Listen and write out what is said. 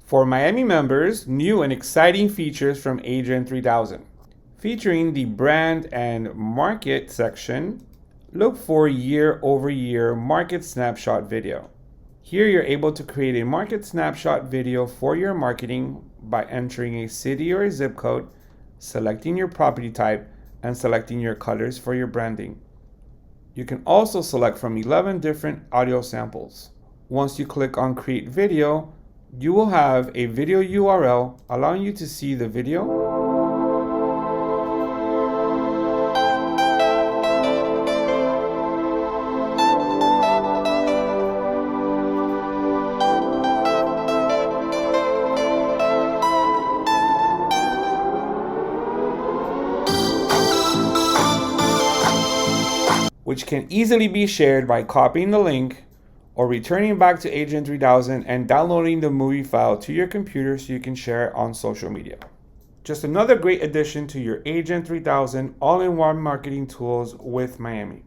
For Miami members, new and exciting features from Agent 3000. Featuring the brand and market section, look for year-over-year market snapshot video. Here you're able to create a market snapshot video for your marketing by entering a city or a zip code, selecting your property type, and selecting your colors for your branding. You can also select from 11 different audio samples. Once you click on Create Video, you will have a video URL allowing you to see the video, which can easily be shared by copying the link or returning back to Agent 3000 and downloading the movie file to your computer so you can share it on social media. Just another great addition to your Agent 3000 all-in-one marketing tools with Miami.